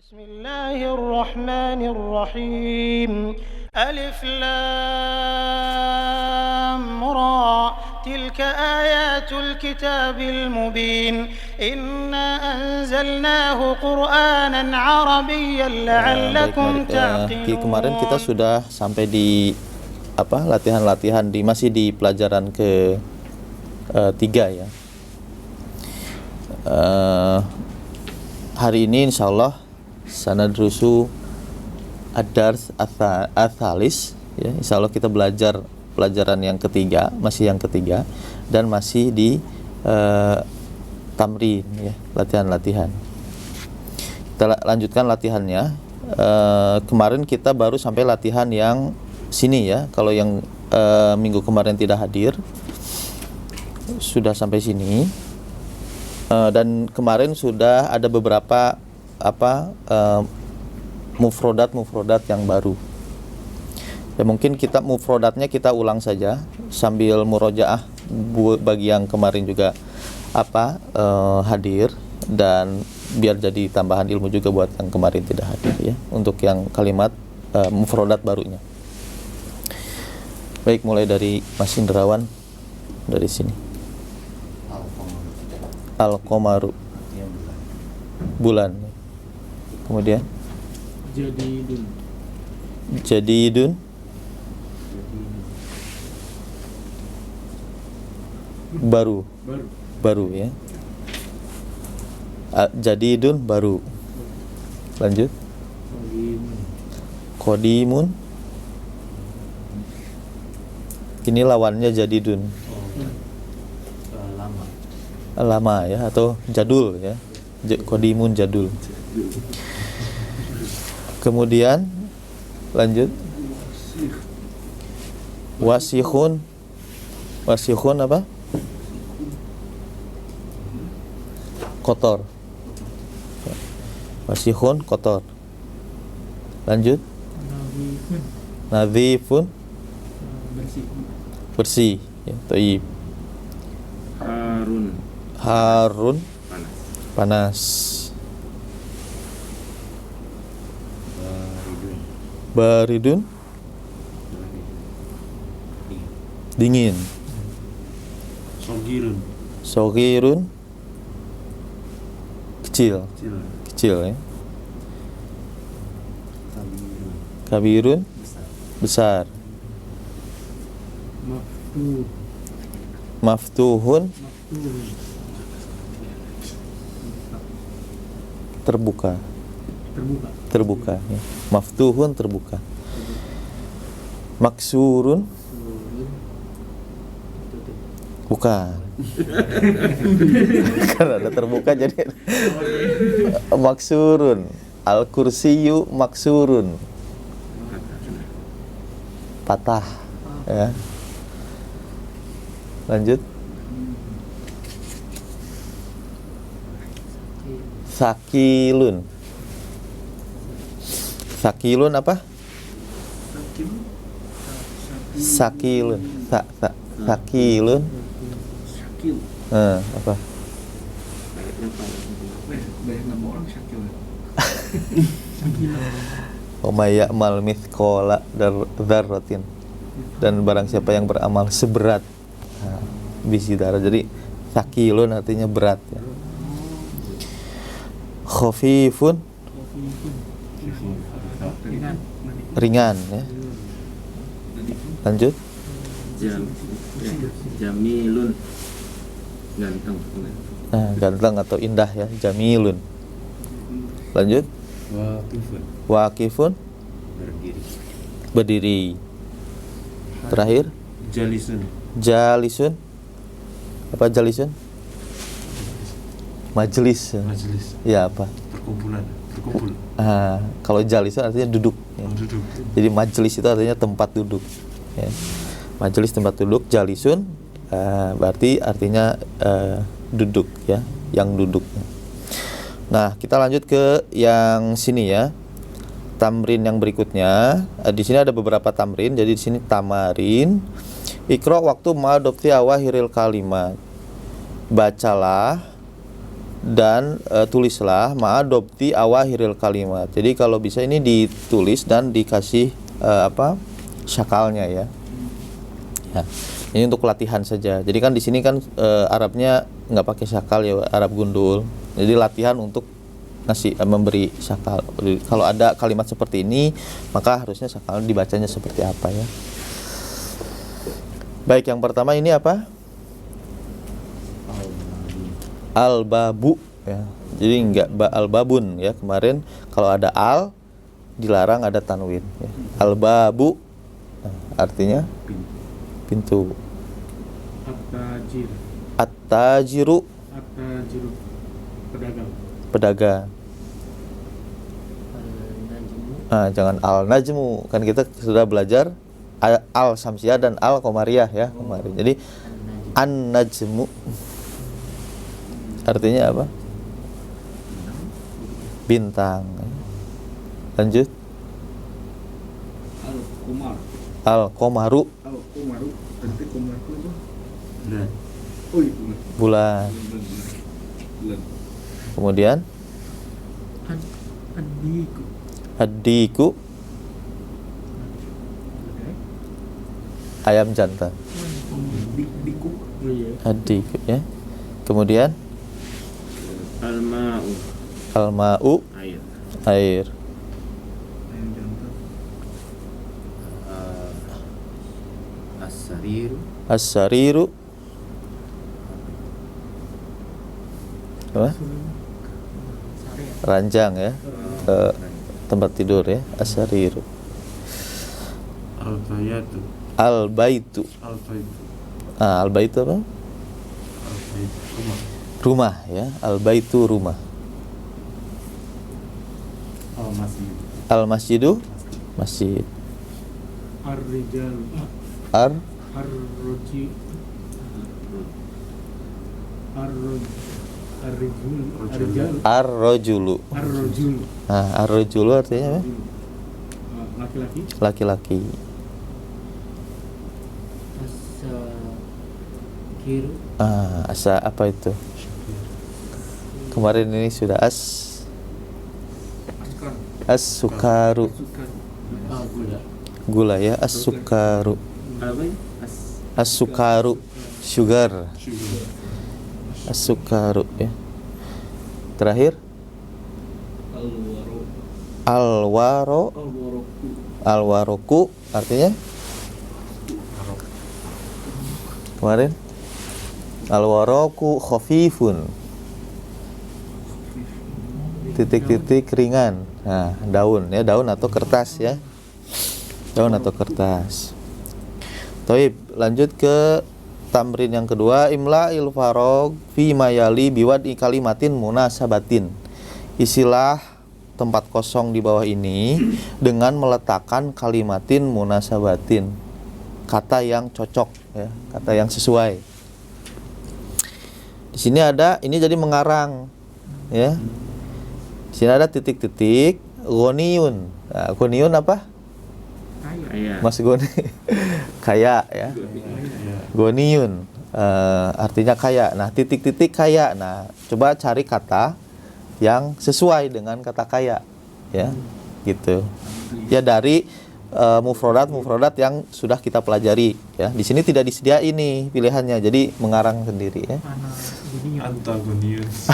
Bismillahirrahmanirrahim. Alif Lam Ra. Tilka ayatul kitabil mubin. Inna anzalnahu Qur'anan Arabiyyan la'allakum ta'qilun. Kemarin kita sudah sampai di latihan-latihan masih di pelajaran ke 3 ya. Hari ini insyaallah sanadrusu ad-dars ats-tsalis ya, insyaallah kita belajar pelajaran yang ketiga, masih yang ketiga dan masih di tamrin ya, latihan-latihan. Kita lanjutkan latihannya. Kemarin kita baru sampai latihan yang sini ya. Kalau yang minggu kemarin tidak hadir sudah sampai sini. Dan kemarin sudah ada beberapa mufrodat yang baru. Ya, mungkin kita mufrodatnya kita ulang saja sambil murojaah bagi yang kemarin juga hadir, dan biar jadi tambahan ilmu juga buat yang kemarin tidak hadir ya, untuk yang kalimat mufrodat barunya. Baik, mulai dari Mas Indrawan dari sini. Al-Qamaru, bulan. Kemudian Jadidun, baru ya. Jadidun, baru. Lanjut. Qadimun, ini lawannya jadidun. Lama ya, atau jadul ya. Qadimun, jadul. Kemudian lanjut. Wasikhun apa? Kotor. Wasikhun, kotor. Lanjut. Nadhifun, bersih ya, thayyib. Harun, panas. Baridun, dingin. Sogirun, kecil ya. Kabirun, besar. Maftuhun, terbuka ya. Maftuhun, terbuka. Maksurun, bukan. Karena ada terbuka jadi maksurun. Al-kursiyu maksurun, patah ya. Lanjut. Sakilun apa? Sakilun. Sakilun. Apa? Wa may ya'mal mithqala dzarratin, dan barang siapa yang beramal seberat biji darah. Jadi sakilun artinya berat ya. Khafifun, ringan ya. Lanjut. Jamilun, ganteng atau indah ya, jamilun. Lanjut. Waqifun, berdiri. Terakhir. Jalisun, apa jalisun? Majelis. Ya, apa? Berkumpul. Kalau jalisun artinya duduk ya. Duduk. Jadi majelis itu artinya tempat duduk ya. Majelis, tempat duduk. Jalisun berarti artinya duduk ya, yang duduk. Nah, kita lanjut ke yang sini ya. Tamrin yang berikutnya. Di sini ada beberapa tamrin. Jadi di sini tamarin. Iqra waktu ma'adofti awahiril kalimat. Bacalah dan tulislah ma'adobti awahiril kalimat. Jadi kalau bisa ini ditulis dan dikasih syakalnya ya. Ya. Ini untuk latihan saja. Jadi kan di sini kan Arabnya nggak pakai syakal ya, Arab gundul. Jadi latihan untuk memberi syakal. Jadi, kalau ada kalimat seperti ini, maka harusnya syakal dibacanya seperti apa ya. Baik, yang pertama ini apa? Al-babu ya. Jadi enggak al-babun ya. Kemarin kalau ada al dilarang ada tanwin ya. Al-babu artinya pintu. At-tajiru pedagang. Jangan al-najmu, kan kita sudah belajar al-samsiyah dan al-qamariyah ya kemarin. Jadi an-najmu artinya apa? Bintang. Lanjut. Al-qamaru. Berarti qamar itu bulan. Oh iya, Bulan. Kemudian Ad-diku ayam jantan. Ad-diku ya. Kemudian Al-ma'u air. As-sariru apa? Ranjang ya. Tempat tidur ya. As-sariru. Al-baitu. Al-baitu apa? Rumah ya. Al-baitu rumah. Al-masjidu masjid. Ar-rajulu. Ar-rajulu artinya apa? Laki-laki. Asa apa itu? Kemarin ini sudah as-sukaru. Gula ya, as-sukaru. As-sukaru, sugar. As-sukaru ya. Terakhir Al-waroku artinya kemarin al-waroku khafifun, titik-titik ringan. Nah, daun ya, daun atau kertas ya, daun atau kertas. Taib, lanjut ke tamrin yang kedua. Imla'il farog fi mayali biwadi kalimatin munasabatin. Isilah tempat kosong di bawah ini dengan meletakkan kalimatin munasabatin, kata yang cocok ya, kata yang sesuai. Di sini ada, ini jadi mengarang ya. Di sini ada titik-titik goniun. Nah, goniun apa? Kaya. Mas Goni. Kaya ya. Goniun artinya kaya. Nah, titik-titik kaya. Nah, coba cari kata yang sesuai dengan kata kaya ya. Gitu. Ya dari mufrodat yang sudah kita pelajari ya. Di sini tidak disediain ini pilihannya, jadi mengarang sendiri ya. Antagonius.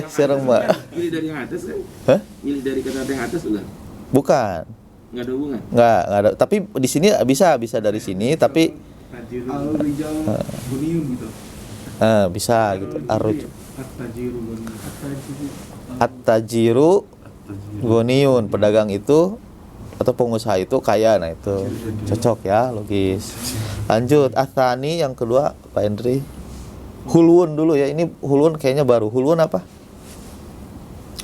Sekarang Mbak. Milih dari yang atas kan? Hah? Milih dari kata yang atas bukan? Bukan. Enggak ada hubungan. Enggak ada. Tapi di sini bisa dari sini, tapi al-rijal goniun gitu. Bisa gitu. At-tajiru At-tajiru goniun, pedagang itu atau pengusaha itu kaya. Nah, itu cocok ya, logis. Lanjut, atsani yang kedua, Pak Hendri. Hulwun dulu ya. Ini hulwun kayaknya baru. Hulwun apa?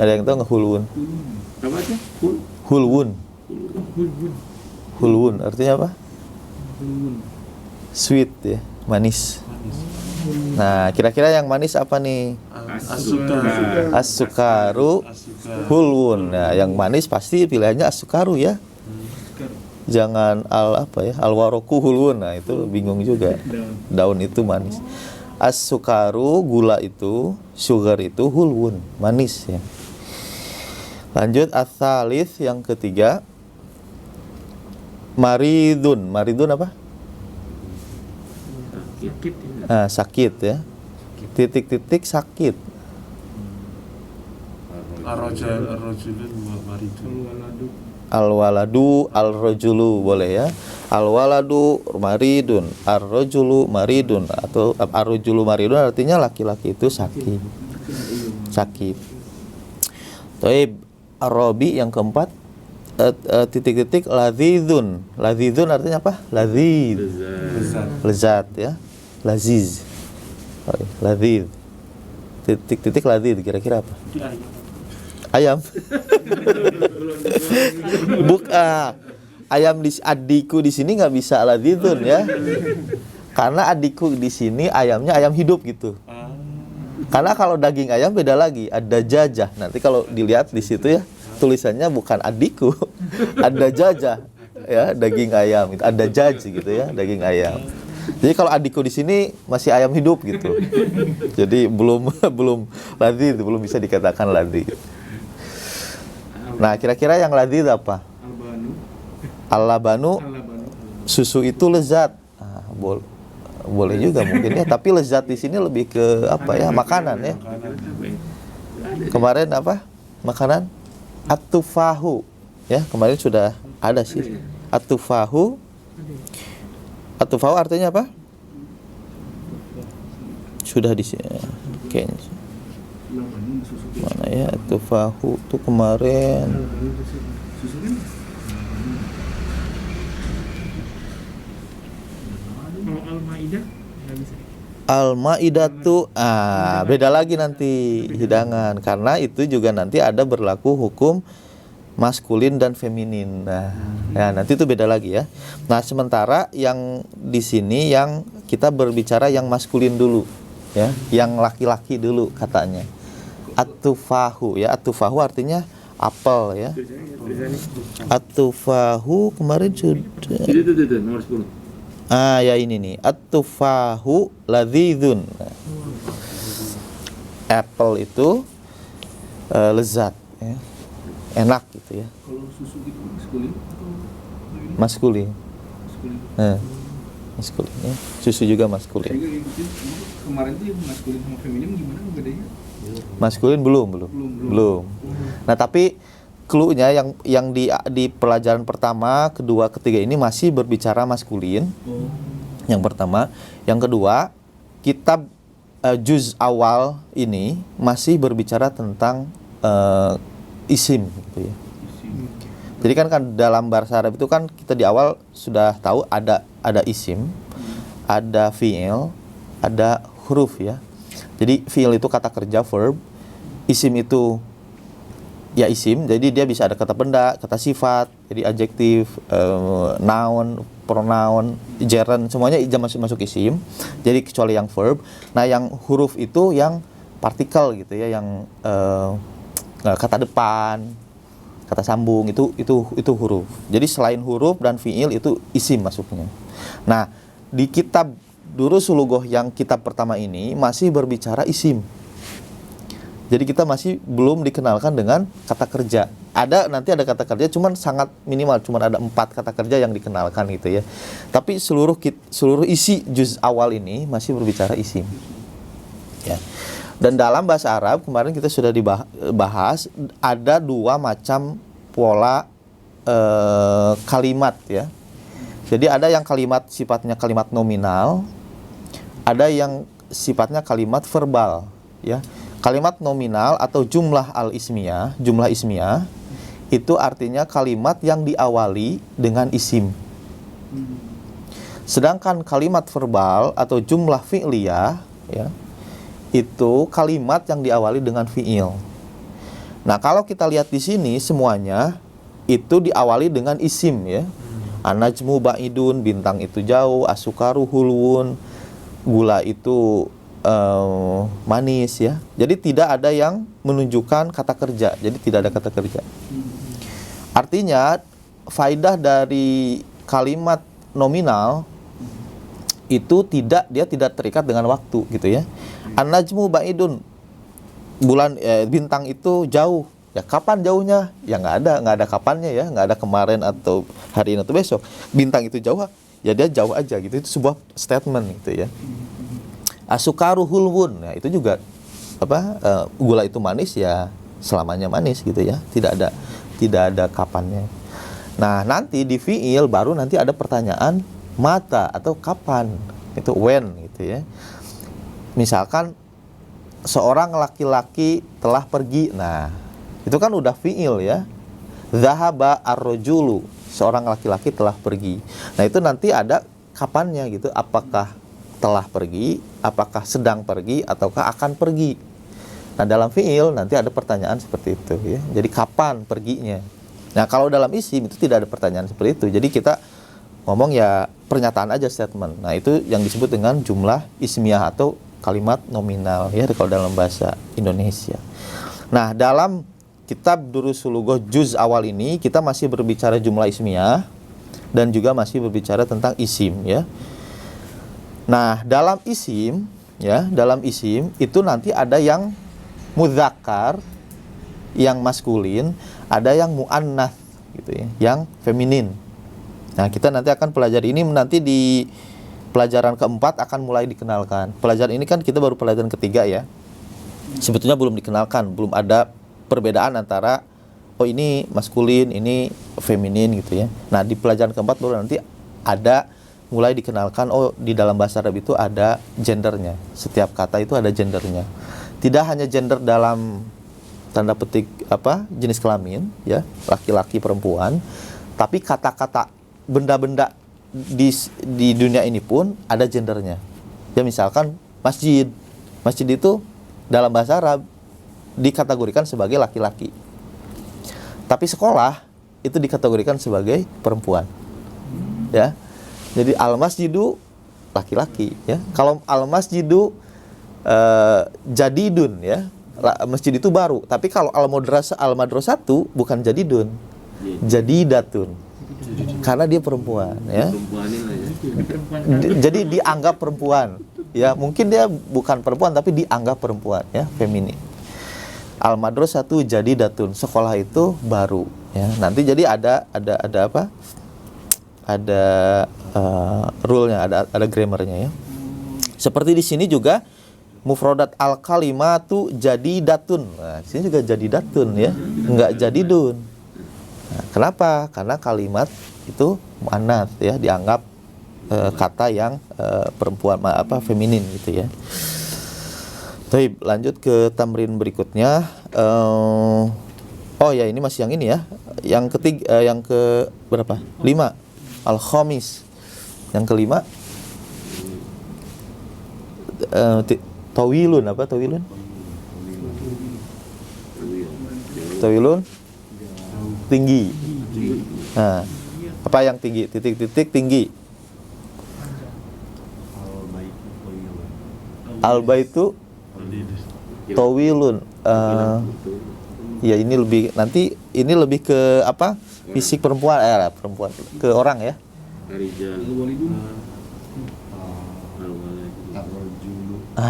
Ada yang tahu nggak hulwun? Apa aja? Hulwun. Hulwun artinya apa? Sweet ya, manis. Nah, kira-kira yang manis apa nih? As-sukaru hulwun. Nah, yang manis pasti pilihannya as-sukaru ya. Jangan al-waroku hulwun. Nah, itu bingung juga. Daun itu manis. As-sukaru, gula itu, sugar itu, hulwun, manis ya. Lanjut ats-tsalits yang ketiga, maridun. Maridun apa? Sakit ya. Titik-titik sakit. Al-waladu al-rajulu boleh ya. Al-waladu maridun, ar-rajulu maridun, atau ar-rajulu maridun artinya laki-laki itu sakit. Sakit. Taib Arabi yang keempat, titik-titik ladzizun. Ladzizun artinya apa? Ladziz. Lezat ya. Laziz. Ladziz. Titik-titik ladziz kira-kira apa? Ayam. Ayam di adikku di sini nggak bisa ladzizun ya. Karena adikku di sini ayamnya ayam hidup gitu. Karena kalau daging ayam beda lagi, ada jajah. Nanti kalau dilihat di situ ya, tulisannya bukan adikku, ada jajah ya, daging ayam itu ada jaj gitu ya, daging ayam. Jadi kalau adikku di sini masih ayam hidup gitu. Jadi belum ladzi, belum bisa dikatakan ladzi. Nah, kira-kira yang ladzi apa? Al-labanu. Susu itu lezat. Nah, boleh juga mungkin ya, tapi lezat di sini lebih ke apa ya? Makanan ya. Kemarin apa? Makanan at-tufahu ya, kemarin sudah ada sih. At-tufahu. At-tufahu artinya apa? Sudah di sini. Oke. Mana ya at-tufahu itu kemarin? Al-Maidatu, beda lagi nanti hidangan, karena itu juga nanti ada berlaku hukum maskulin dan feminin. Nah, ya, nanti itu beda lagi ya. Nah, sementara yang di sini yang kita berbicara yang maskulin dulu ya, yang laki-laki dulu katanya. At-tufahu ya, at-tufahu artinya apel ya. At-tufahu kemarin sudah. Itu nomor 10. Ya ini nih, at-tufahu ladzizun. Apple itu lezat ya. Enak gitu ya. Kalau susu itu maskulin atau maskulin? Maskulin ya. Susu juga maskulin. Kemarin tuh yang maskulin sama feminin gimana bedanya? Maskulin belum. Nah, tapi clue-nya yang di pelajaran pertama, kedua, ketiga ini masih berbicara maskulin. Yang pertama, yang kedua, kitab juz awal ini masih berbicara tentang isim gitu ya. Jadi kan dalam bahasa Arab itu kan kita di awal sudah tahu ada isim, ada fi'il, ada huruf ya. Jadi fi'il itu kata kerja, verb. Isim itu ya isim, jadi dia bisa ada kata benda, kata sifat, jadi adjektif, noun, pronoun, gerund, semuanya masuk isim. Jadi kecuali yang verb. Nah, yang huruf itu yang partikel gitu ya, yang kata depan, kata sambung itu huruf. Jadi selain huruf dan fiil itu isim masuknya. Nah, di kitab Durusul Lughoh yang kitab pertama ini masih berbicara isim. Jadi kita masih belum dikenalkan dengan kata kerja. Nanti ada kata kerja, cuman sangat minimal, cuman ada 4 kata kerja yang dikenalkan gitu ya. Tapi seluruh isi juz awal ini masih berbicara isim. Ya. Dan dalam bahasa Arab kemarin kita sudah dibahas ada 2 macam pola kalimat ya. Jadi ada yang kalimat sifatnya kalimat nominal, ada yang sifatnya kalimat verbal ya. Kalimat nominal atau jumlah ismiyah itu artinya kalimat yang diawali dengan isim. Sedangkan kalimat verbal atau jumlah fi'liyah ya, itu kalimat yang diawali dengan fi'il. Nah, kalau kita lihat di sini semuanya itu diawali dengan isim ya. An-najmu ba'idun, bintang itu jauh, as-sukaru hulwun, gula itu manis ya. Jadi tidak ada yang menunjukkan kata kerja. Jadi tidak ada kata kerja. Artinya faidah dari kalimat nominal itu dia tidak terikat dengan waktu gitu ya. An-najmu ba'idun, bulan bintang itu jauh. Ya kapan jauhnya? Ya nggak ada kapannya ya, nggak ada kemarin atau hari ini atau besok. Bintang itu jauh, ya dia jauh aja gitu. Itu sebuah statement gitu ya. Asukaru hulwun, ya itu juga gula itu manis ya selamanya manis gitu ya. Tidak ada kapannya. Nah nanti di fiil baru nanti ada pertanyaan mata atau kapan, itu when gitu ya. Misalkan seorang laki-laki telah pergi, nah itu kan udah fiil ya. Zahaba ar-rajulu, seorang laki-laki telah pergi. Nah itu nanti ada kapannya gitu, apakah telah pergi, apakah sedang pergi, ataukah akan pergi. Nah dalam fiil nanti ada pertanyaan seperti itu ya. Jadi kapan perginya. Nah kalau dalam isim itu tidak ada pertanyaan seperti itu. Jadi kita ngomong ya pernyataan aja, statement. Nah itu yang disebut dengan jumlah ismiyah atau kalimat nominal ya kalau dalam bahasa Indonesia. Nah dalam kitab Durusul Lughah juz awal ini kita masih berbicara jumlah ismiyah dan juga masih berbicara tentang isim ya. Nah dalam isim itu nanti ada yang mudzakkar, yang maskulin, ada yang muannats gitu ya, yang feminin. Nah kita nanti akan pelajari ini nanti di pelajaran keempat akan mulai dikenalkan. Pelajaran ini kan kita baru pelajaran ketiga ya. Sebetulnya belum dikenalkan, belum ada perbedaan antara ini maskulin, ini feminin gitu ya. Nah di pelajaran keempat baru nanti ada mulai dikenalkan di dalam bahasa Arab itu ada gendernya. Setiap kata itu ada gendernya. Tidak hanya gender dalam tanda petik jenis kelamin ya, laki-laki perempuan, tapi kata-kata benda-benda di dunia ini pun ada gendernya. Ya misalkan masjid itu dalam bahasa Arab dikategorikan sebagai laki-laki. Tapi sekolah itu dikategorikan sebagai perempuan. Ya. Jadi al-masjidu laki-laki ya. Kalau al-masjidu jadidun ya, masjid itu baru. Tapi kalau al-madrasatu bukan jadidun. Jadidatun. Karena dia perempuan ya. Jadi dianggap perempuan. Ya, mungkin dia bukan perempuan tapi dianggap perempuan ya, feminin. Al-madrasatu jadidatun, sekolah itu baru ya. Nanti jadi ada apa? Ada rule-nya, ada grammar-nya ya. Seperti di sini juga mufradat al-kalimatu jadidatun. Nah, di sini juga jadidatun ya, enggak jadidun. Nah, kenapa? Karena kalimat itu muannats ya, dianggap kata yang perempuan feminin gitu ya. Baik, lanjut ke tamrin berikutnya. Ya ini masih yang ini ya. Yang ketiga, yang ke berapa? 5. Al-khamis. Yang kelima tawilun apa tawilun? Tawilun tinggi. Nah, apa yang tinggi? Titik-titik tinggi. Al-baitu tawilun. Ya ini lebih ke apa? Fisik perempuan, ke orang ya.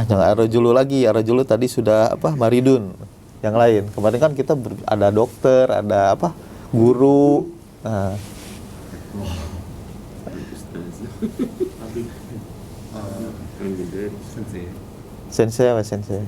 Jangan ar-rajulu lagi. Ar-rajulu tadi sudah maridun. Yang lain. Kemarin kan kita ada dokter, ada guru. Sensei apa sensei?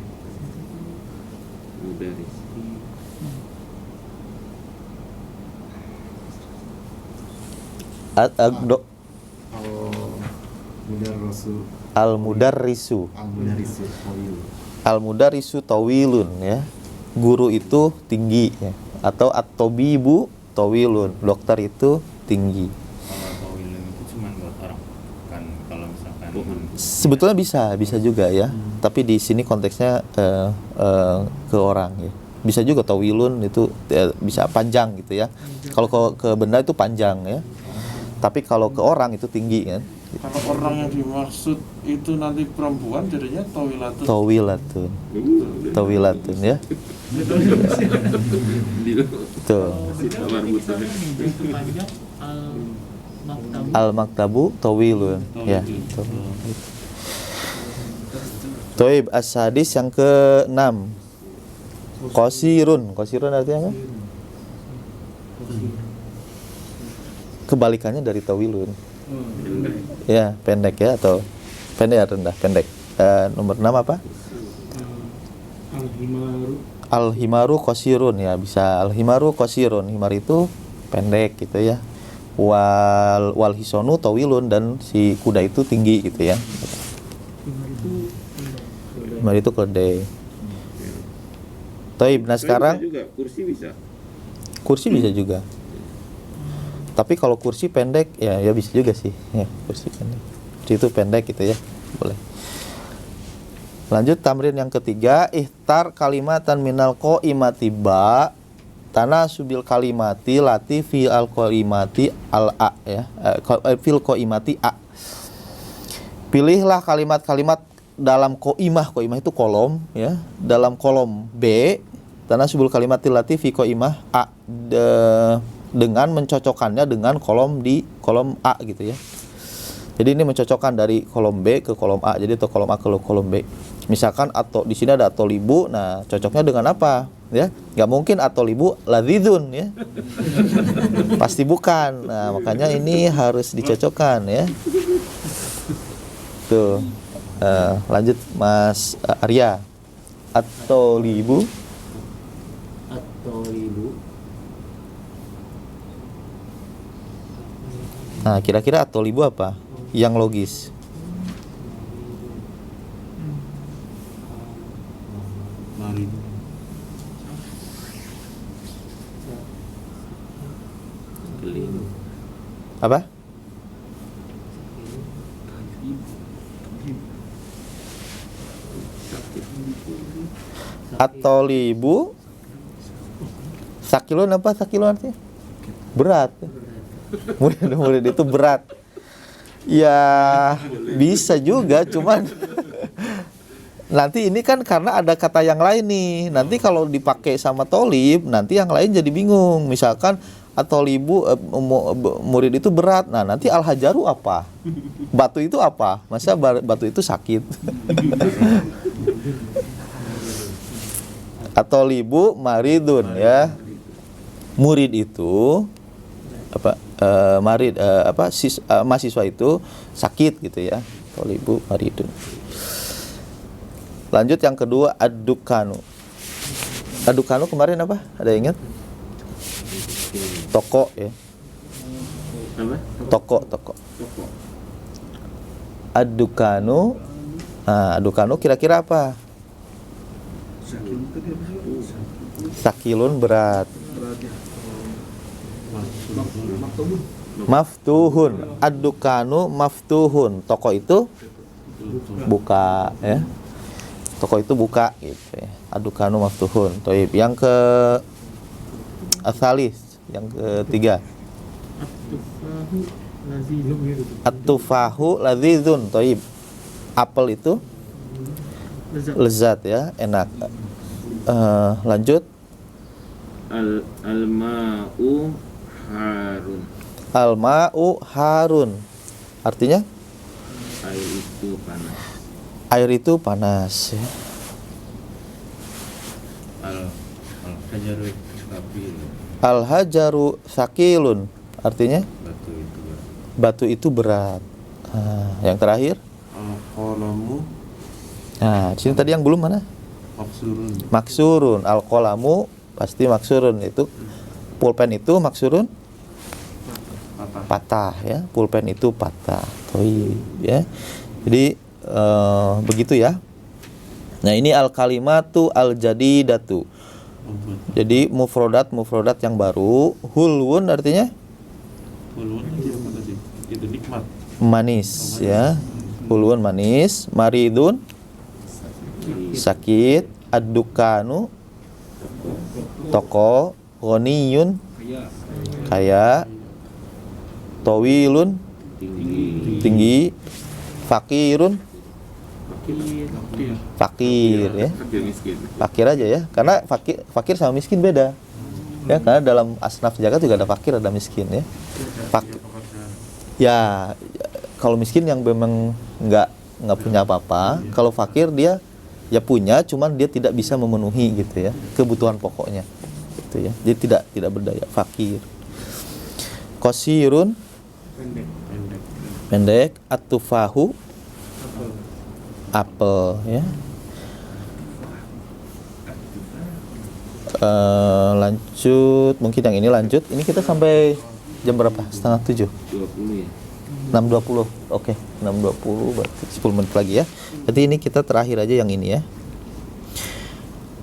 Al-mudarrisu tawilun ya. Guru itu tinggi ya. Atau at-tabibu tawilun, dokter itu tinggi. Tawilun itu cuma buat orang kan, kalau misalkan sebetulnya bisa juga ya. Tapi di sini konteksnya ke orang ya. Bisa juga tawilun itu bisa panjang gitu ya. Kalau ke benda itu panjang ya. Tapi kalau ke orang itu tinggi kan. Kalau orang yang dimaksud itu nanti perempuan jadinya tawilatun. Tawilatun ya. Tuh. Al-maktabu tawilun. Ya. Toib as-sadis yang ke-6. Qasirun. Qasirun artinya apa? Kebalikannya dari tawilun. Ya, pendek ya atau pendek rendah, pendek. Nomor 6 apa? Al-himaru qasirun ya, bisa al-himaru qasirun. Himar itu pendek gitu ya. Wal hisonu tawilun, dan si kuda itu tinggi gitu ya. Himar itu keledai. Taib. Nah sekarang juga kursi bisa. Kursi bisa juga. Tapi kalau kursi pendek ya bisa juga sih. Ya, kursi pendek. Kursi itu pendek gitu ya. Boleh. Lanjut tamrin yang ketiga, ihtar kalimatan minal qaimati ba tanasubil kalimati lati fi al qaimati al a ya. Fil qaimati a. Pilihlah kalimat-kalimat dalam qaimah. Qaimah itu kolom ya. Dalam kolom B tanasubul kalimati lati fi qaimah a dengan mencocokkannya dengan kolom di kolom A gitu ya. Jadi ini mencocokkan dari kolom B ke kolom A. Jadi atau kolom A ke kolom B. Misalkan atau di sini ada atau libu, nah cocoknya dengan apa? Ya, nggak mungkin atau libu ladzizun ya. Pasti bukan. Nah makanya ini harus dicocokkan ya. Tuh. Lanjut Mas Arya. Atau libu. Nah kira-kira atau libu apa yang logis? Apa? Atau libu sakilun apa? Sakilun artinya berat. Murid itu berat. Ya bisa juga, cuman nanti ini kan karena ada kata yang lain nih. Nanti kalau dipakai sama tolib, nanti yang lain jadi bingung. Misalkan atau libu murid itu berat. Nah nanti al-hajaru apa? Batu itu apa? Masa batu itu sakit? Atau libu maridun ya. Murid itu apa? Mahasiswa itu sakit gitu ya. Atau libu maridun. Lanjut yang kedua ad-dukanu. Ad-dukanu kemarin apa? Ada ingat? Toko ya. Apa? Toko. Ad-dukanu. Nah, ad-dukanu kira-kira apa? Sakilun berat. Maftuhun. Ad-dukanu maftuhun. Toko itu buka ya. Toko itu buka gitu ya. Ad-dukanu maftuhun. Toib. Yang ke asalis, yang ketiga. At-tufahu ladzizun. Toib. Apel itu lezat ya, enak. Lanjut. Al-ma'u harun. Al-ma'u harun. Artinya? Air itu panas. Air itu panas ya. Al-hajaru sakilun. Al-hajaru sakilun. Artinya? Batu Batu itu itu berat. berat. Yang terakhir? Al-qalamu Nah, di sini tadi yang belum mana? maksurun. Maksurun. Al-qalamu pasti maksurun. Itu pulpen itu maksurun patah ya. Pulpen itu patah. Toib ya. Jadi begitu ya. Nah, ini al-kalimatu al-jadidatu. Jadi mufrodat yang baru. Hulwun artinya Hulun tadi apa tadi? Itu nikmat. manis ya. Hulwun manis. Maridun sakit. Ad-dukanu toko. Ghaniyun kaya. Tawilun tinggi. Fakirun fakir ya. Fakir miskin. Fakir aja ya, karena fakir sama miskin beda ya, karena dalam asnaf zakat juga ada fakir ada miskin ya. Ya, kalau miskin yang memang nggak punya apa-apa, kalau fakir dia ya punya, cuman dia tidak bisa memenuhi gitu ya kebutuhan pokoknya, gitu ya. Dia tidak berdaya, fakir. Qasirun, pendek. At-tufahu, apel ya. Lanjut, mungkin yang ini lanjut. Ini kita sampai jam berapa? 6:30. 20 ya. 6:20. Oke, 6:20 berarti 10 menit lagi ya. Berarti ini kita terakhir aja yang ini ya.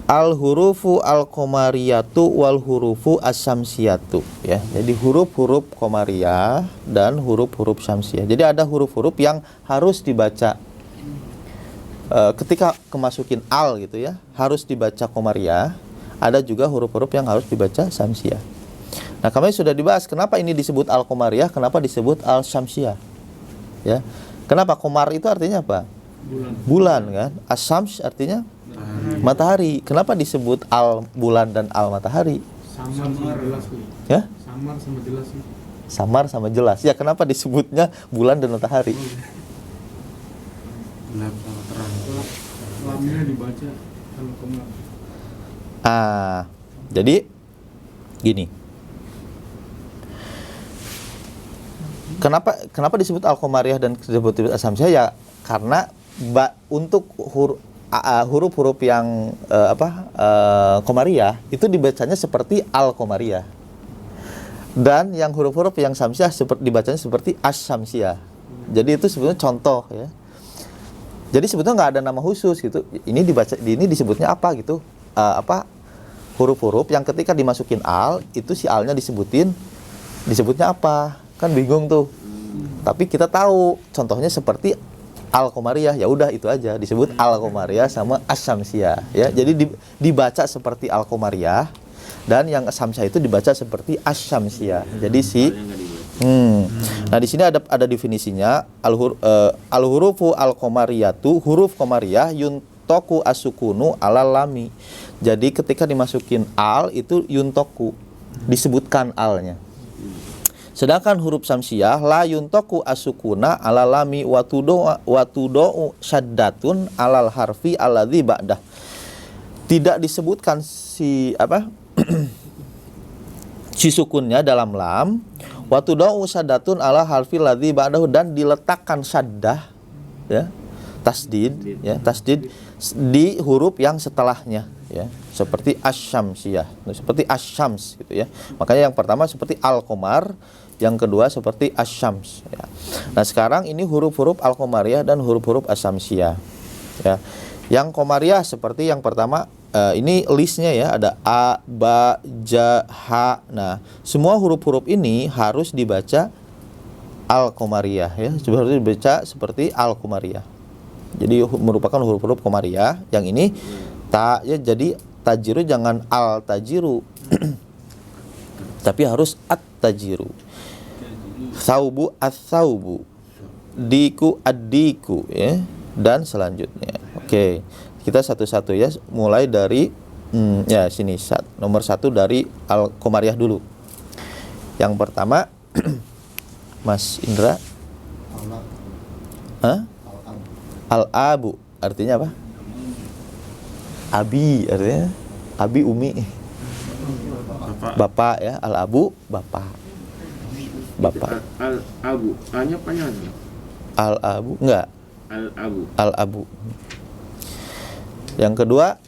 Al hurufu al qamariyatu wal hurufu asyamsiyatu ya. Jadi huruf-huruf qamariyah dan huruf-huruf syamsiyah. Jadi ada huruf-huruf yang harus dibaca ketika kemasukin al gitu ya, harus dibaca qamariyah. Ada juga huruf-huruf yang harus dibaca syamsiyah. Nah, kami sudah dibahas kenapa ini disebut al-qamariyah, kenapa disebut al-syamsiyah. Ya. Kenapa qamar itu artinya apa? Bulan kan? Asyams artinya matahari. Kenapa disebut al-bulan dan al-matahari? Samar sama jelas. Ya? Samar sama jelas. Samar sama jelas. Ya, kenapa disebutnya bulan dan matahari? Gelap sama terang. Lamnya dibaca kalau qamar. Jadi gini. Kenapa disebut al-qamariyah dan disebut asyamsiyah? Ya karena untuk huruf-huruf yang qamariyah itu dibacanya seperti al-qamariyah. Dan yang huruf-huruf yang syamsiyah dibacanya seperti asyamsiyah. Jadi itu sebetulnya contoh ya. Jadi sebetulnya nggak ada nama khusus gitu. Ini disebutnya apa gitu? Huruf-huruf yang ketika dimasukin al itu si alnya disebutnya apa, kan bingung tuh. Tapi kita tahu contohnya seperti al-qamariyah, ya udah itu aja disebut al-qamariyah sama asyamsiyah ya. Jadi dibaca seperti al-qamariyah dan yang asyamsiyah itu dibaca seperti asyamsiyah. Jadi Nah, di sini ada definisinya al-hurufu al-qamariyatu, huruf qamariyah yuntoku asukunu ala lami. Jadi ketika dimasukin al itu yuntoku, disebutkan alnya. Sedangkan huruf syamsiyah la yuntoku asukuna ala lami watudo syaddatun alal harfi alladzi ba'dah. Tidak disebutkan si si sukunnya dalam lam, watudo syaddatun ala harfi alladzi ba'dahu, dan diletakkan syaddah ya, tasdid di huruf yang setelahnya ya, seperti asyamsiyah, seperti asyams gitu ya. Makanya yang pertama seperti al-qamar, yang kedua seperti asyams ya. Nah, sekarang ini huruf-huruf al-qamariyah dan huruf-huruf asyamsiyah ya. Yang qamariyah seperti yang pertama, ini listnya ya, ada a, ba, ja, ha. Nah, semua huruf-huruf ini harus dibaca al-qamariyah ya, harus dibaca seperti al-qamariyah. Jadi merupakan huruf-huruf qamariyah. Yang ini ta ya, jadi tajiru jangan al tajiru tapi harus at tajiru. Saubu as-saubu, diku ad-diku ya, dan selanjutnya. Oke, kita satu-satu ya, mulai dari ya sini nomor 1 dari al-qamariyah dulu. Yang pertama Mas Indra, al-abu artinya apa? Abi artinya abi, umi, bapak ya. Al-abu bapak. Al-abu, A-nya panjang. Al-abu enggak? Al-abu. Yang kedua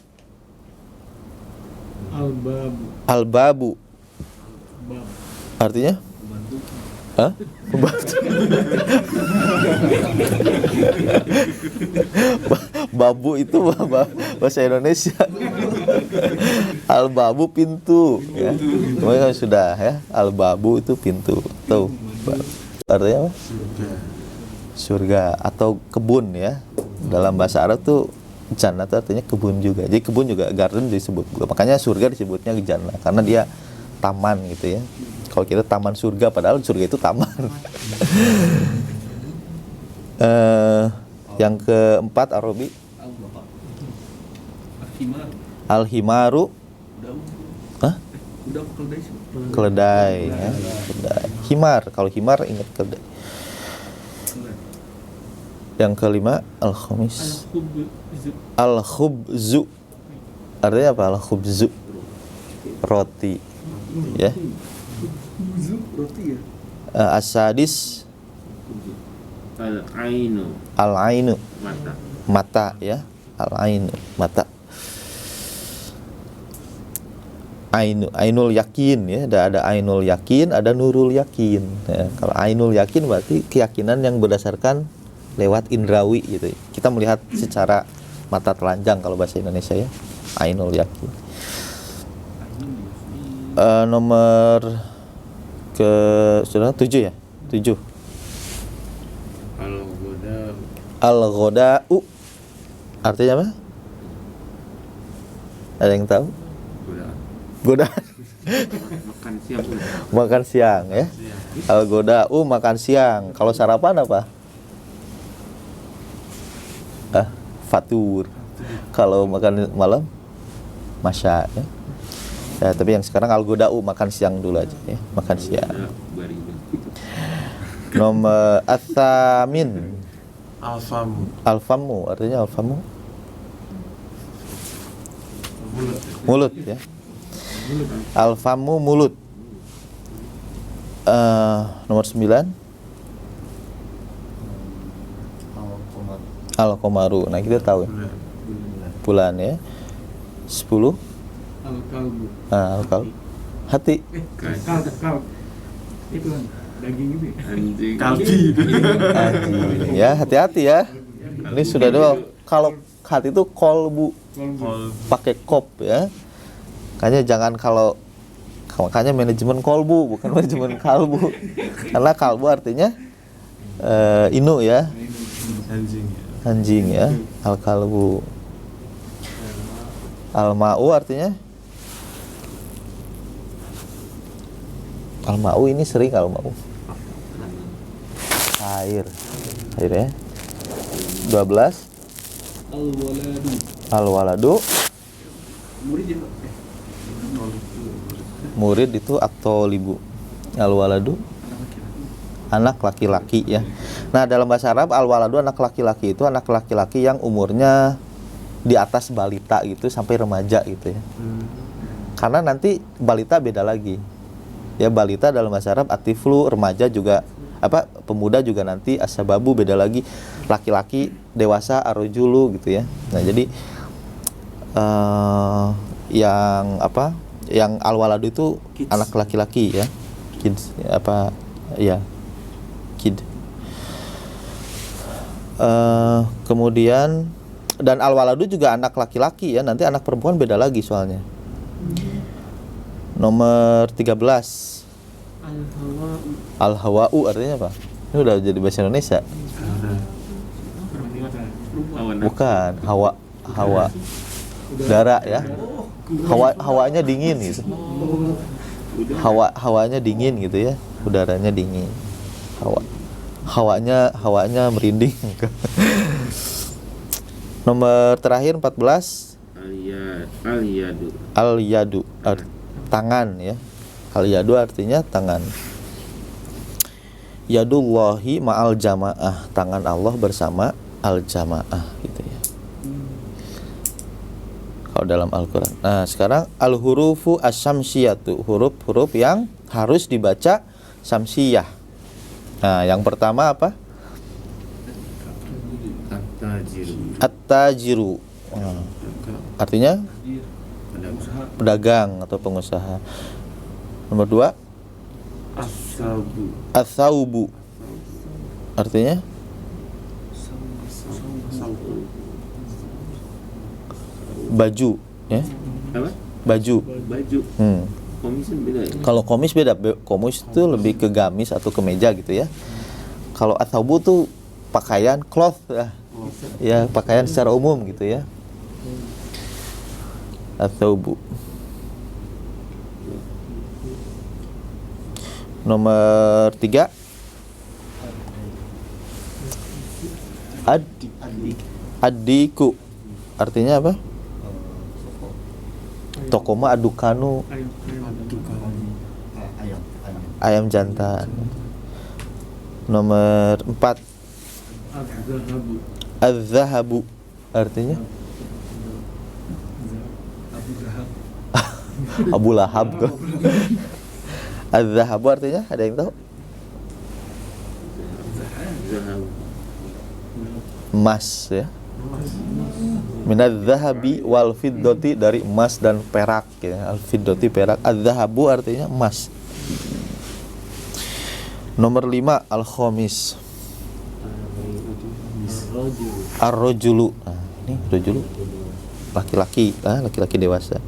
al-babu. Artinya? Hah? Pembantu. Babu itu bahasa Indonesia. Al-babu pintu ya. Semuanya sudah ya. Al-babu itu pintu. Tuh. Artinya apa? Surga atau kebun ya. Dalam bahasa Arab tuh jannah itu artinya kebun juga. Jadi kebun juga garden disebut. Makanya surga disebutnya jannah karena dia taman gitu ya. Kalau kita taman surga, padahal surga itu taman. Yang keempat Arabi, al-himaru, keledai ya. Keledai. Himar, kalau himar ingat keledai. Yang kelima al-khamis. Al-khubzu. Artinya apa? Al-khubzu. Roti. Ya. Roti ya. As-sadis Al-ainu. al-ainu. Mata. Mata ya. Al-ainu, mata. Ainul yakin ya, ada ainul yakin, ada nurul yakin. Ya, kalau ainul yakin berarti keyakinan yang berdasarkan lewat indrawi gitu. Kita melihat secara mata telanjang kalau bahasa Indonesia ya. Ainul yakin. Nomor ke sudah 7 ya? 7. Al-ghoda'u artinya apa? Ada yang tahu? Godaan. Makan siang. Makan siang ya. Al-ghoda'u makan siang. Kalau sarapan apa? Fatur. Kalau makan malam masya ya. Ya, tapi yang sekarang al-ghoda'u makan siang dulu aja ya. Makan siang. Nomor atsamin. Alfamu artinya alfamu. Mulut ya. Alfamu mulut. Nomor 9 Al-Qamaru. Nah kita tahu bulan ya. 10 Al-kalbu. Al-kalbu. Hati. Kalb. Itu kan daging itu. Anjing. Kalbi. Anjing. Ya hati-hati ya. Ini sudah dua. Kalau hati itu kolbu. Pakai kop ya. Makanya jangan makanya manajemen kolbu bukan manajemen kalbu. Karena kalbu artinya inu ya. Anjing ya. Al-kalbu. Al-ma'u artinya al-ma'u ini sering al-ma'u. Air ya. 12 Al-waladu. Murid itu at-thalibu. Al-waladu anak laki-laki ya. Nah, dalam bahasa Arab al-waladu anak laki-laki itu anak laki-laki yang umurnya di atas balita gitu sampai remaja gitu ya. Karena nanti balita beda lagi. Ya, balita dalam bahasa Arab atiflu, remaja juga pemuda juga nanti asababu beda lagi. Laki-laki dewasa arujulu gitu ya. Nah, jadi yang al-waladu itu kids. Anak laki-laki ya. Kids kid. Kemudian dan al-waladu juga anak laki-laki ya. Nanti anak perempuan beda lagi soalnya. Nomor 13 Al-hawa'u artinya apa? Ini udah jadi bahasa Indonesia. Bukan, hawa udara ya. Hawanya dingin gitu. Hawanya dingin gitu ya. Udaranya dingin. Hawanya merinding. Nomor terakhir 14 Al-yadu tangan ya. Al-yadu artinya tangan. Yadullahi ma'al jamaah, tangan Allah bersama al-jamaah gitu ya. Kalau dalam Al-Qur'an. Nah, sekarang al-hurufu asy-syamsiyatu, huruf-huruf yang harus dibaca syamsiyah. Nah, yang pertama apa? At-tajiru. Artinya pedagang atau pengusaha. Nomor 2 As-saubu. Artinya baju ya. Apa? Baju. Komis beda ya? Kalau komis beda. Komis itu lebih ke gamis atau kemeja gitu ya. Kalau as-saubu tuh pakaian cloth ya. Ya, pakaian secara umum gitu ya. As-saubu. Nomor 3 Adiku. Artinya apa? Tokoma adukanu. Ayam jantan. Nomor 4 Az-zahabu artinya Abu Lahab kok. Az-zahabu artinya ada yang tahu? Emas ya. Minadz-zahabi wal fiddati, dari emas dan perak ya. Al-fiddati perak, az-zahabu artinya emas. Nomor 5 al-khamis. Ar-rajulu. Nah, ini rajulu laki-laki, laki-laki dewasa.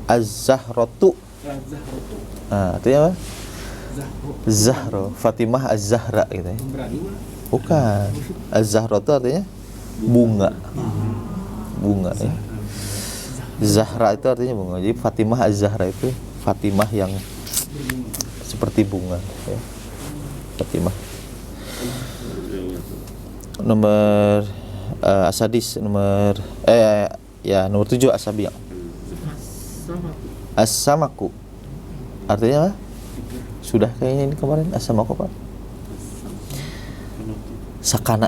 Az-zahratu. Nah, artinya apa? Zahra, Fatimah Az-Zahra gitu ya. Bukan. Az-Zahra itu artinya bunga. Bunga ya. Zahra itu artinya bunga. Jadi Fatimah Az-Zahra itu Fatimah yang seperti bunga ya. Fatimah. Nomor asadis nomor nomor 7 asabi. As-samaku. Artinya apa? Sudah kayaknya ini kemarin as-samaku apa? Sakana.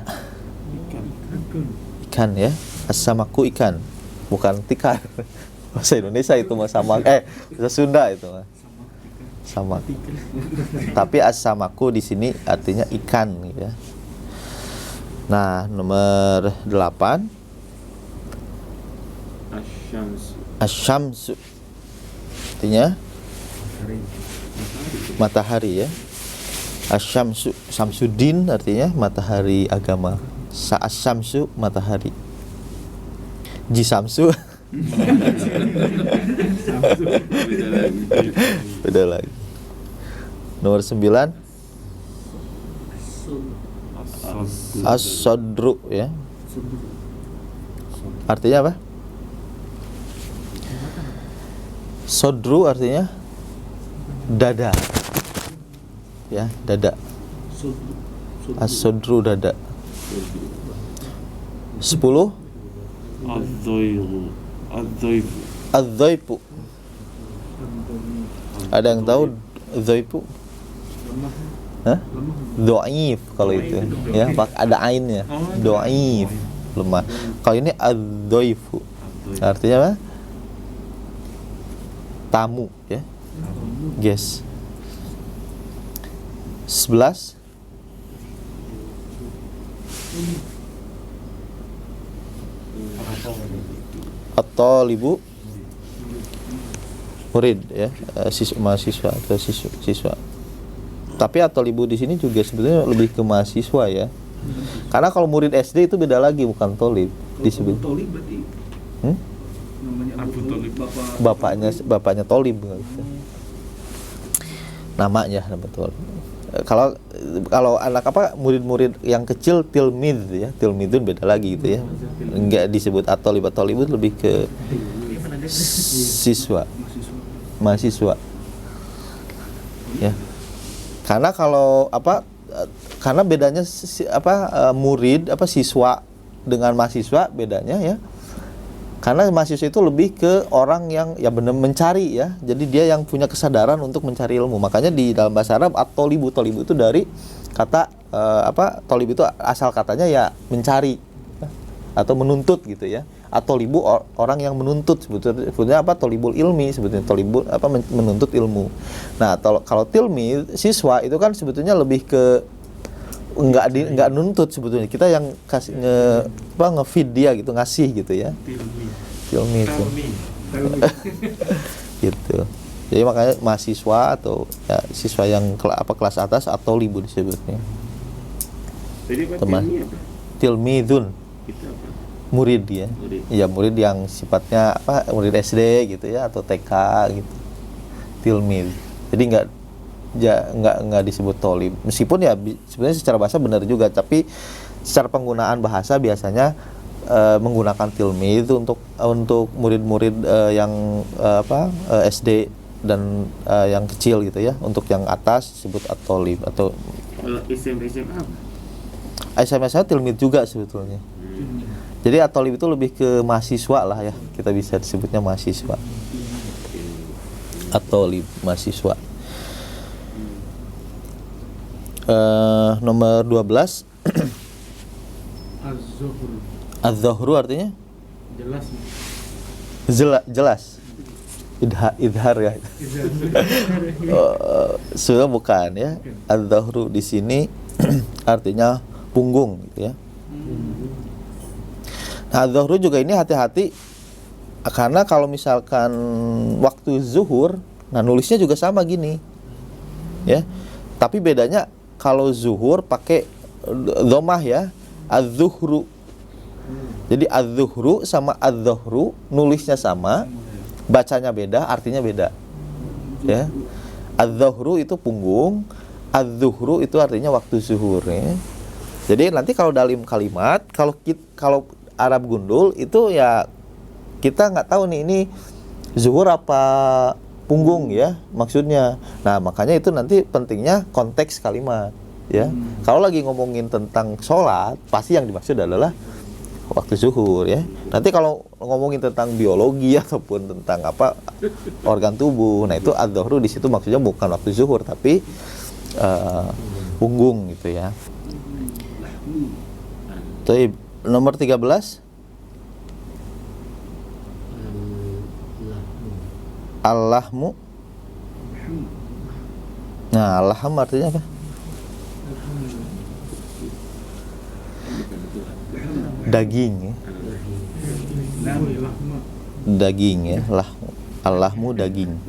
Ikan ya. As-samaku ikan, bukan tikar. Bahasa Indonesia itu mah sama bahasa Sunda itu mah. Sama. Tapi as-samaku di sini artinya ikan gitu ya. Nah, nomor 8 Asy-syamsu. Artinya matahari ya. Asy-syamsu, Samsuddin artinya matahari agama. As-syamsu matahari. Jisamsu. Beda lagi. Nomor 9 as-sadru ya. Artinya apa? Sodru artinya dada. Ya, dada. As-sadru dada. 10 Az-dhaifu. Ada yang tahu dhaifu? Hah? Dhaif kalau itu ya, ada ainnya. Dhaif, lemah. Kalau ini az-dhaifu artinya apa? Tamu ya. Guys. 11 at-thalibu murid ya, mahasiswa atau siswa. Tapi at-thalibu di sini juga sebetulnya lebih ke mahasiswa ya. Karena kalau murid SD itu beda lagi, bukan thalib disebut. Bapaknya thalib namanya betul. Kalau anak murid-murid yang kecil tilmid ya, tilmidun beda lagi gitu ya. Enggak disebut at-thalib, at-thalib itu lebih ke siswa, mahasiswa. Ya. Karena kalau karena bedanya murid siswa dengan mahasiswa bedanya ya. Karena mahasiswa itu lebih ke orang yang ya benar mencari ya. Jadi dia yang punya kesadaran untuk mencari ilmu. Makanya di dalam bahasa Arab at-thalibu, thalibu itu dari kata thalib itu asal katanya ya mencari ya, atau menuntut gitu ya. At-thalibu orang yang menuntut sebetulnya thalibul ilmi, sebetulnya thalibul menuntut ilmu. Nah, kalau tilmi siswa itu kan sebetulnya lebih ke enggak nuntut sebetulnya. Kita yang kasih nge-feed dia gitu, ngasih gitu ya. Tilmi itu. Gitu. Jadi makanya mahasiswa atau ya, siswa yang kelas atas atau libu disebutnya. Jadi tilmidun. Murid ya. Iya, murid yang sifatnya murid SD gitu ya atau TK gitu. Tilmid. Jadi enggak disebut thalib. Meskipun ya sebenarnya secara bahasa benar juga, tapi secara penggunaan bahasa biasanya menggunakan tilmid itu untuk murid-murid yang SD dan yang kecil gitu ya. Untuk yang atas disebut at-thalib atau SMA tilmid juga sebetulnya. Jadi at-thalib itu lebih ke mahasiswa lah ya. Kita bisa disebutnya mahasiswa. At-thalib mahasiswa. Nomor 12 Az-Zuhur. Az-Zuhru artinya Jelas. jelas. Idhar ya. Sudah bukan ya. Az-Zuhru di sini artinya punggung gitu ya. Nah, Az-Zuhru juga ini hati-hati karena kalau misalkan waktu zuhur, nah nulisnya juga sama gini. Ya. Tapi bedanya kalau zuhur pakai dhammah ya, az-zuhru. Jadi az-zuhru sama az-zuhru nulisnya sama, bacanya beda, artinya beda. Ya. Az-zuhru itu punggung, az-zuhru itu artinya waktu zuhur ya. Jadi nanti kalau dalam kalimat, kalau Arab gundul itu ya kita nggak tahu nih ini zuhur apa punggung ya maksudnya. Nah makanya itu nanti pentingnya konteks kalimat ya. Kalau lagi ngomongin tentang sholat pasti yang dimaksud adalah waktu zuhur ya. Nanti kalau ngomongin tentang biologi ataupun tentang apa organ tubuh, nah itu az-zuhru di situ maksudnya bukan waktu zuhur tapi punggung gitu ya. Baik, nomor 13 Allahmu. Nah, Allaham artinya apa? Daging ya. Daging ya, Allahmu daging.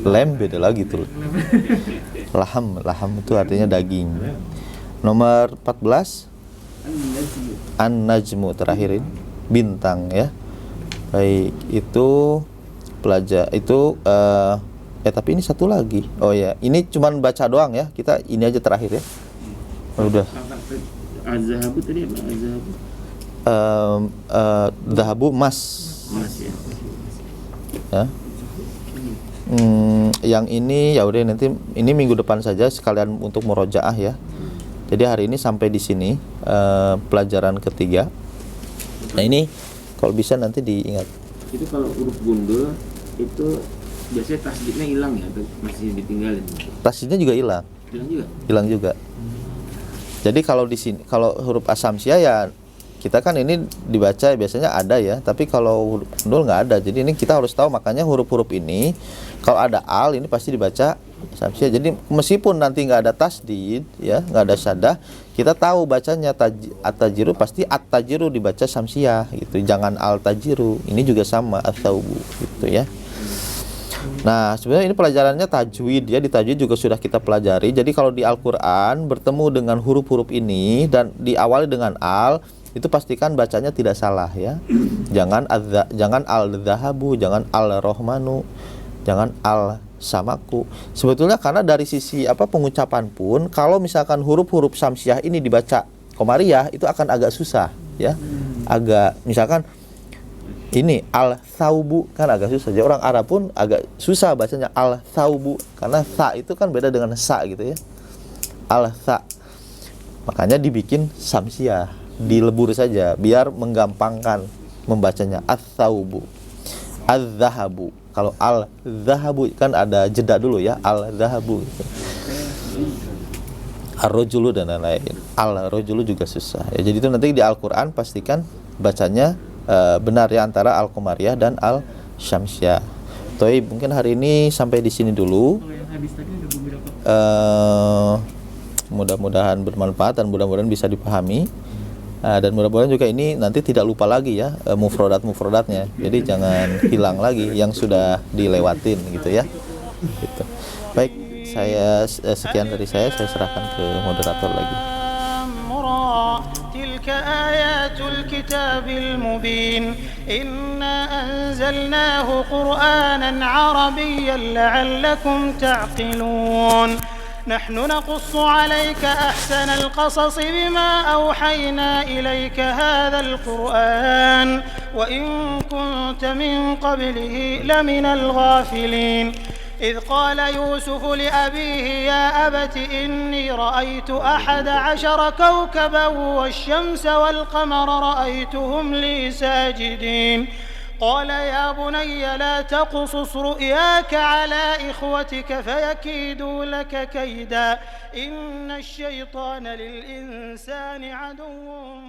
Lem beda lagi tuh. Laham itu artinya daging. Nomor 14 An-Najmu terakhirin bintang ya. Baik, itu pelajar itu tapi ini satu lagi. Oh ya, ini cuman baca doang ya. Kita ini aja terakhir ya. Udah. Az-zahabu tadi apa? Az-zahabu. Zahabu emas. Mas ya. Ya. Yang ini ya udah nanti ini minggu depan saja sekalian untuk murojaah ya. Jadi hari ini sampai di sini pelajaran ketiga. Nah ini kalau bisa nanti diingat. Itu kalau huruf gundul itu biasanya tasdidnya hilang ya atau masih ditinggalin? Tasdidnya juga hilang. Hilang juga. Hilang juga. Jadi kalau di sini kalau huruf asamsia ya kita kan ini dibaca biasanya ada ya, tapi kalau huruf gundul nggak ada. Jadi ini kita harus tahu makanya huruf-huruf ini kalau ada al ini pasti dibaca asamsia. Jadi meskipun nanti nggak ada tasdid ya, nggak ada syadah, kita tahu bacanya at-tajiru pasti at-tajiru dibaca samsiah gitu. Jangan al-tajiru. Ini juga sama as-saubu gitu ya. Nah, sebenarnya ini pelajarannya tajwid ya. Di tajwid juga sudah kita pelajari. Jadi kalau di Al-Qur'an bertemu dengan huruf-huruf ini dan diawali dengan al, itu pastikan bacanya tidak salah ya. Jangan al-zahabu, jangan al-rahmanu, jangan al-samaku. Sebetulnya karena dari sisi pengucapan pun kalau misalkan huruf-huruf samsiah ini dibaca komariah itu akan agak susah ya. Agak misalkan ini al-thaubu kan agak susah. Jadi orang Arab pun agak susah bacanya al-thaubu karena sa itu kan beda dengan sa gitu ya. Al-sa. Makanya dibikin samsiah, dilebur saja biar menggampangkan membacanya. Al-thaubu, al-zahabu. Kalau al-zahabu kan ada jeda dulu ya, al-zahabu gitu. Ar-rajulu dan lain-lain. Al-rajulu juga susah. Ya, jadi itu nanti di Al-Qur'an pastikan bacanya benar ya antara al-qamariyah dan al-syamsiyah. Toib, mungkin hari ini sampai di sini dulu. Mudah-mudahan bermanfaat dan mudah-mudahan bisa dipahami. Dan mudah-mudahan juga ini nanti tidak lupa lagi ya mufradatnya. Jadi jangan hilang lagi yang sudah dilewatin gitu ya. Gitu. Baik, saya sekian dari saya serahkan ke moderator lagi. تلك آيات الكتاب المبين إنا أنزلناه قرآنا عربيا لعلكم تعقلون نحن نقص عليك أحسن القصص بما أوحينا إليك هذا القرآن وإن كنت من قبله لمن الغافلين إذ قال يوسف لأبيه يا أبت إني رأيت 11 كوكبا والشمس والقمر رأيتهم لي ساجدين قال يا بني لا تقصص رؤياك على إخوتك فيكيدوا لك كيدا إن الشيطان للإنسان عدو